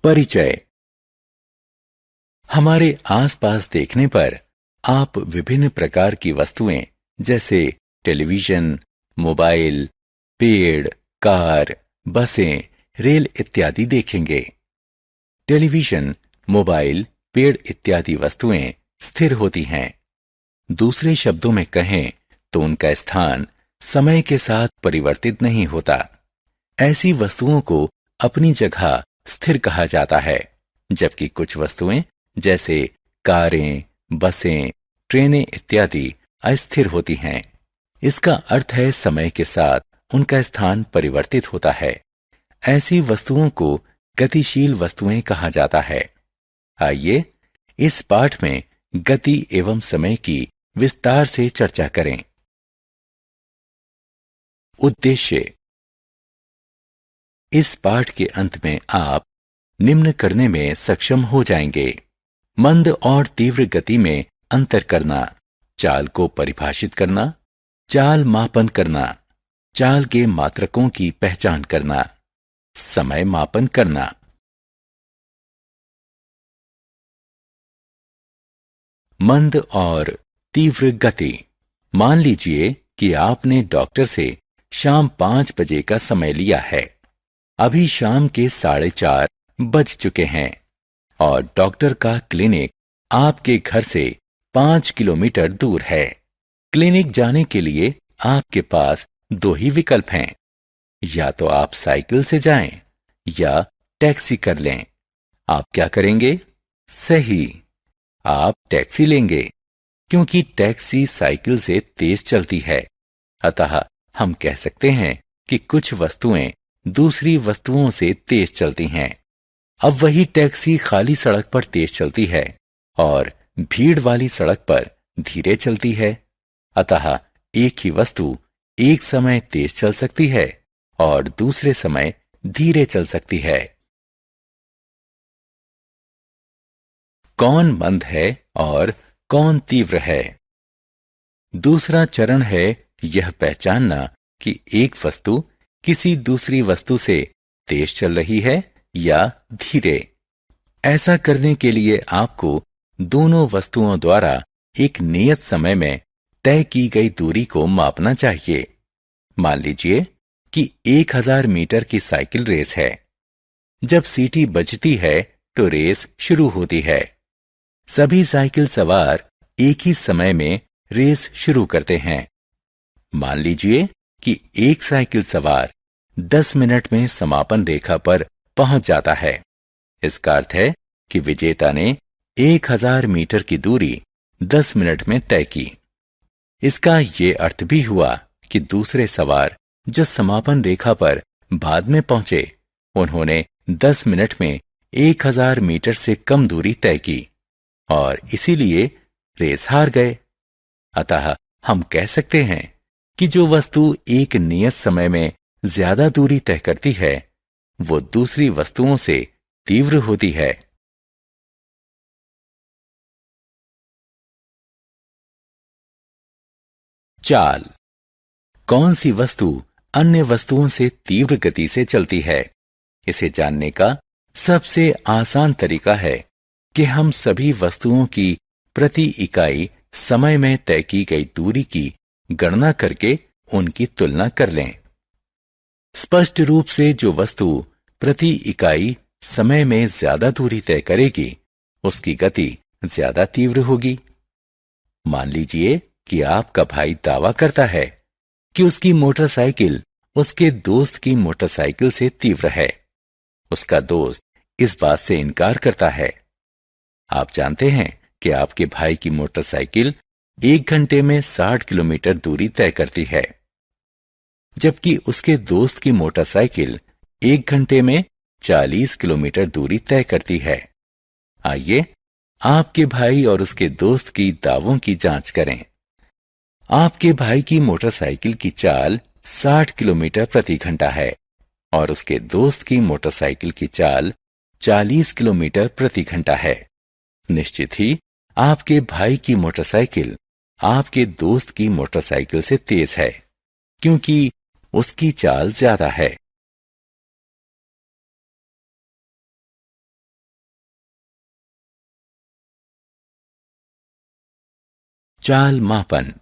परिचय। हमारे आसपास देखने पर आप विभिन्न प्रकार की वस्तुएं जैसे टेलीविजन, मोबाइल, पेड़, कार, बसें, रेल इत्यादि देखेंगे। टेलीविजन, मोबाइल, पेड़ इत्यादि वस्तुएं स्थिर होती हैं। दूसरे शब्दों में कहें तो उनका स्थान समय के साथ परिवर्तित नहीं होता। ऐसी वस्तुओं को अपनी जगह स्थिर कहा जाता है, जबकि कुछ वस्तुएं जैसे कारें, बसें, ट्रेनें इत्यादि अस्थिर होती हैं। इसका अर्थ है समय के साथ उनका स्थान परिवर्तित होता है। ऐसी वस्तुओं को गतिशील वस्तुएं कहा जाता है। आइए इस पाठ में गति एवं समय की विस्तार से चर्चा करें। उद्देश्य। इस पाठ के अंत में आप निम्न करने में सक्षम हो जाएंगे: मंद और तीव्र गति में अंतर करना, चाल को परिभाषित करना, चाल मापन करना, चाल के मात्रकों की पहचान करना, समय मापन करना। मंद और तीव्र गति। मान लीजिए कि आपने डॉक्टर से शाम 5 बजे का समय लिया है। अभी शाम के 4:30 बज चुके हैं और डॉक्टर का क्लिनिक आपके घर से 5 किलोमीटर दूर है। क्लिनिक जाने के लिए आपके पास 2 ही विकल्प हैं, या तो आप साइकिल से जाएं या टैक्सी कर लें। आप क्या करेंगे? सही, आप टैक्सी लेंगे, क्योंकि टैक्सी साइकिल से तेज चलती है। अतः हम कह सकते हैं कि कुछ वस्तुएं दूसरी वस्तुओं से तेज चलती हैं। अब वही टैक्सी खाली सड़क पर तेज चलती है और भीड़ वाली सड़क पर धीरे चलती है। अतः एक ही वस्तु एक समय तेज चल सकती है और दूसरे समय धीरे चल सकती है। कौन मंद है और कौन तीव्र है? दूसरा चरण है यह पहचानना कि एक वस्तु किसी दूसरी वस्तु से तेज चल रही है या धीरे। ऐसा करने के लिए आपको दोनों वस्तुओं द्वारा एक नियत समय में तय की गई दूरी को मापना चाहिए। मान लीजिए कि 1000 मीटर की साइकिल रेस है। जब सीटी बजती है तो रेस शुरू होती है। सभी साइकिल सवार एक ही समय में रेस शुरू करते हैं। मान लीजिए कि एक साइकिल सवार 10 मिनट में समापन रेखा पर पहुंच जाता है। इसका अर्थ है कि विजेता ने 1000 मीटर की दूरी 10 मिनट में तय की। इसका ये अर्थ भी हुआ कि दूसरे सवार जो समापन रेखा पर बाद में पहुंचे, उन्होंने 10 मिनट में 1000 मीटर से कम दूरी तय की और इसीलिए रेस हार गए। अतः हम कह सकते हैं कि जो वस्तु एक नियत समय में ज्यादा दूरी तय करती है, वो दूसरी वस्तुओं से तीव्र होती है। चाल। कौन सी वस्तु अन्य वस्तुओं से तीव्र गति से चलती है? इसे जानने का सबसे आसान तरीका है कि हम सभी वस्तुओं की प्रति इकाई समय में तय की गई दूरी की गणना करके उनकी तुलना कर लें। स्पष्ट रूप से जो वस्तु प्रति इकाई समय में ज्यादा दूरी तय करेगी, उसकी गति ज्यादा तीव्र होगी। मान लीजिए कि आपका भाई दावा करता है कि उसकी मोटरसाइकिल उसके दोस्त की मोटरसाइकिल से तीव्र है। उसका दोस्त इस बात से इनकार करता है। आप जानते हैं कि आपके भाई की मोटरसाइकिल 1 घंटे में 60 किलोमीटर दूरी तय करती है, जबकि उसके दोस्त की मोटरसाइकिल 1 घंटे में 40 किलोमीटर दूरी तय करती है। आइए आपके भाई और उसके दोस्त की दावों की जांच करें। आपके भाई की मोटरसाइकिल की चाल 60 किलोमीटर प्रति घंटा है और उसके दोस्त की मोटरसाइकिल की चाल 40 किलोमीटर प्रति घंटा है। निश्चित ही आपके भाई की मोटरसाइकिल आपके दोस्त की मोटरसाइकिल से तेज है, क्योंकि उसकी चाल ज्यादा है। चाल मापन।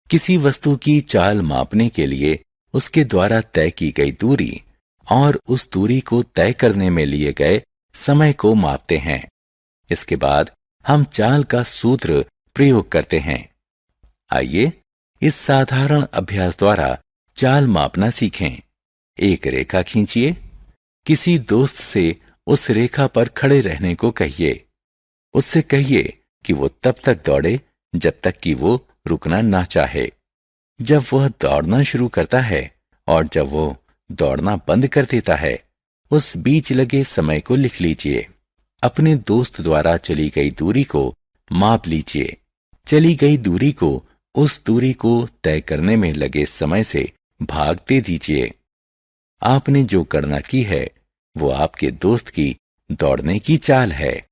किसी वस्तु की चाल मापने के लिए उसके द्वारा तय की गई दूरी और उस दूरी को तय करने में लिए गए समय को मापते हैं। इसके बाद हम चाल का सूत्र प्रयोग करते हैं। आइए इस साधारण अभ्यास द्वारा चाल मापना सीखें। एक रेखा खींचिए। किसी दोस्त से उस रेखा पर खड़े रहने को कहिए। उससे कहिए कि वो तब तक दौड़े जब तक कि वो रुकना ना चाहे। जब वह दौड़ना शुरू करता है और जब वो दौड़ना बंद कर देता है, उस बीच लगे समय को लिख लीजिए। अपने दोस्त द्वारा चली गई दूरी को माप लीजिए। चली गई दूरी को उस दूरी को तय करने में लगे समय से भाग दे दीजिए। आपने जो गणना की है वो आपके दोस्त की दौड़ने की चाल है।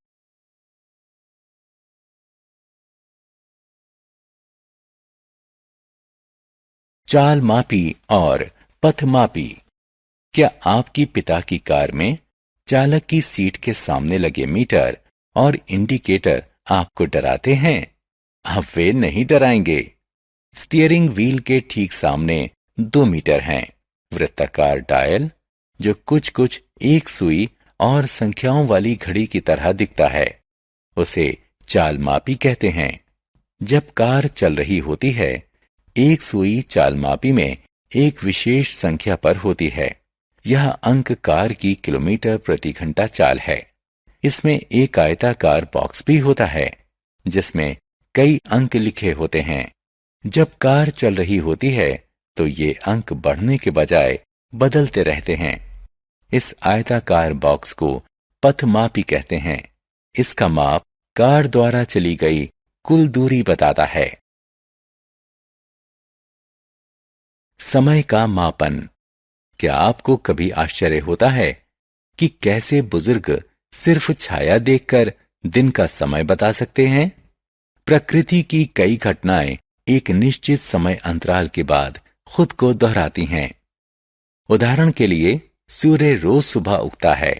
चाल मापी और पथ मापी। क्या आपकी पिता की कार में चालक की सीट के सामने लगे मीटर और इंडिकेटर आपको डराते हैं? अब वे नहीं डराएंगे। स्टीयरिंग व्हील के ठीक सामने 2 मीटर हैं। वृत्ताकार डायल जो कुछ कुछ एक सुई और संख्याओं वाली घड़ी की तरह दिखता है, उसे चाल मापी कहते हैं। जब कार चल रही होती है, एक सुई चाल मापी में एक विशेष संख्या पर होती है। यह अंक कार की किलोमीटर प्रति घंटा चाल है। इसमें एक आयताकार बॉक्स भी होता है जिसमें कई अंक लिखे होते हैं। जब कार चल रही होती है तो ये अंक बढ़ने के बजाय बदलते रहते हैं। इस आयताकार बॉक्स को पथमापी कहते हैं। इसका माप कार द्वारा चली गई कुल दूरी बताता है। समय का मापन। क्या आपको कभी आश्चर्य होता है कि कैसे बुजुर्ग सिर्फ छाया देखकर दिन का समय बता सकते हैं? प्रकृति की कई घटनाएं एक निश्चित समय अंतराल के बाद खुद को दोहराती हैं। उदाहरण के लिए, सूर्य रोज सुबह उगता है।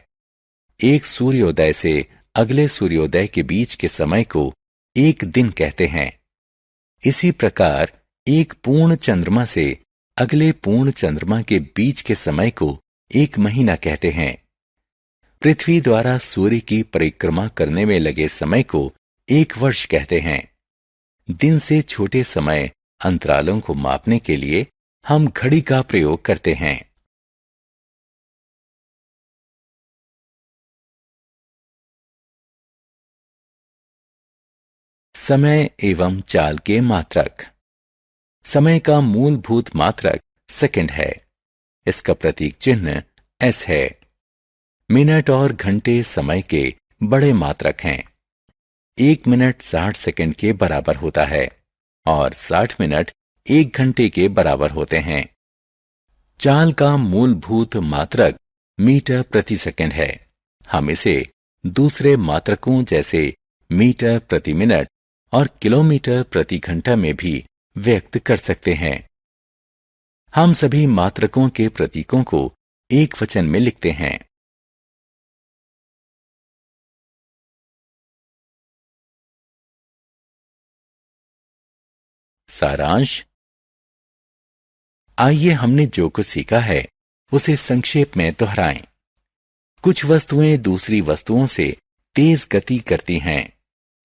एक सूर्योदय से अगले सूर्योदय के बीच के समय को एक दिन कहते हैं। इसी प्रकार एक पूर्ण चंद्रमा से अगले पूर्ण चंद्रमा के बीच के समय को एक महीना कहते हैं। पृथ्वी द्वारा सूर्य की परिक्रमा करने में लगे समय को एक वर्ष कहते हैं। दिन से छोटे समय अंतरालों को मापने के लिए हम घड़ी का प्रयोग करते हैं। समय एवं चाल के मात्रक। समय का मूलभूत मात्रक सेकंड है। इसका प्रतीक चिन्ह एस है। मिनट और घंटे समय के बड़े मात्रक हैं। 1 मिनट 60 सेकंड के बराबर होता है और 60 मिनट 1 घंटे के बराबर होते हैं। चाल का मूलभूत मात्रक मीटर प्रति सेकंड है। हम इसे दूसरे मात्रकों जैसे मीटर प्रति मिनट और किलोमीटर प्रति घंटा में भी व्यक्त कर सकते हैं। हम सभी मात्रकों के प्रतीकों को एक वचन में लिखते हैं। सारांश। आइए हमने जो कुछ सीखा है उसे संक्षेप में दोहराएं। कुछ वस्तुएं दूसरी वस्तुओं से तेज गति करती हैं।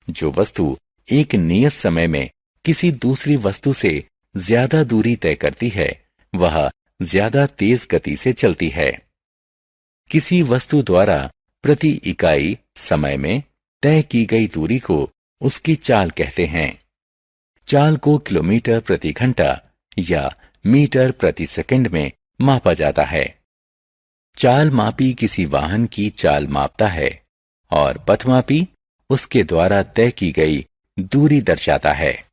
जो वस्तु एक नियत समय में किसी दूसरी वस्तु से ज्यादा दूरी तय करती है वह ज्यादा तेज गति से चलती है। किसी वस्तु द्वारा प्रति इकाई समय में तय की गई दूरी को उसकी चाल कहते हैं। चाल को किलोमीटर प्रति घंटा या मीटर प्रति सेकंड में मापा जाता है। चाल मापी किसी वाहन की चाल मापता है और पथमापी उसके द्वारा तय की गई दूरी दर्शाता है।